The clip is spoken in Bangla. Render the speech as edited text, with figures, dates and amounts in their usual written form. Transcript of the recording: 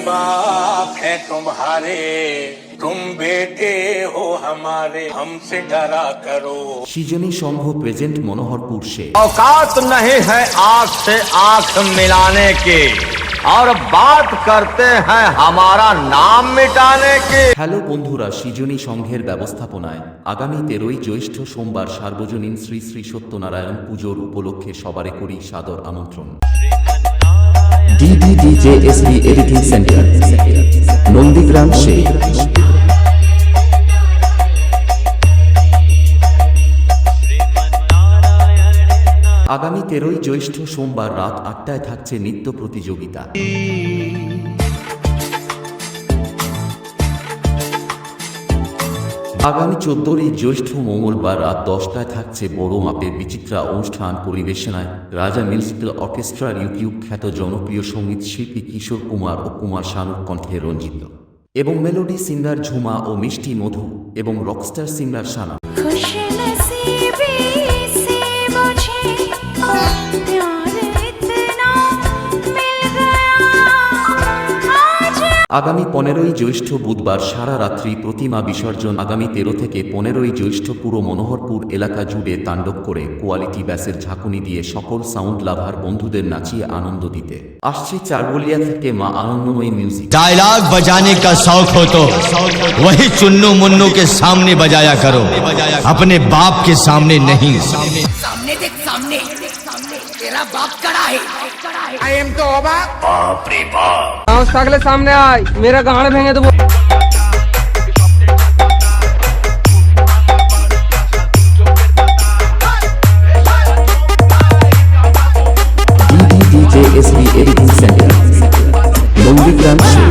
बाप है तुम्हारे, तुम बेटे हो हमारे, हमसे डरा करो। সৃজনী সংঘ প্রেজেন্ট মনোহরপুর সে औकात नहीं है आंख से आंख मिलाने की, और बात करते हैं हमारा नाम मिटाने की। হ্যালো বন্ধুরা, সৃজনী সংঘের ব্যবস্থাপনায় আগামী 13ই জ্যৈষ্ঠ সোমবার সার্বজনীন শ্রী শ্রী সত্যনারায়ণ পুজোর উপলক্ষে সবারে করি সাদর আমন্ত্রণ। DDDJSB এডিটিং সেন্টার, নন্দীগ্রাম সে আগামী 13ই জ্যৈষ্ঠ সোমবার রাত 8টায় থাকছে নৃত্য প্রতিযোগিতা। আগামী 14ই জ্যৈষ্ঠ মঙ্গলবার রাত 10টায় থাকছে বড় মাপের বিচিত্রা অনুষ্ঠান পরিবেশনায় রাজা মিউজিক্যাল অর্কেস্ট্রার ইউটিউব খ্যাত জনপ্রিয় সঙ্গীত শিল্পী কিশোর কুমার ও কুমার শানুর কণ্ঠে রঞ্জিত এবং মেলোডি সিঙ্গার ঝুমা ও মিষ্টি মধু এবং রকস্টার সিঙ্গার শানা। আগামী 15ই জ্যৈষ্ঠ বুধবার সারা রাত্রি প্রতিমা বিসর্জন। আগামী 13 থেকে 15ই জ্যৈষ্ঠ পুরো মনোহরপুর এলাকা জুড়ে তাণ্ডব করে কোয়ালিটি ব্যাসের ঝাঁকুনি দিয়ে সকল সাউন্ড লাভার বন্ধুদের নাচিয়ে আনন্দ দিতে আসছে চারবলিয়া থেকে মা আনন্দময়ী মিউজিক। डायलॉग बजाने का शौक हो तो वही चुन्नू मुन्नू के सामने बजाया करो, अपने बाप के सामने नहीं। सामने देख, सामने तेरा बाप खड़ा है। आई एम तो अबाक। बाप रे बाप। सगले सामने आए, मेरा गाड़ भेंगे तो DDDJSB এডিটিং সেন্টার, নন্দীগ্রাম সে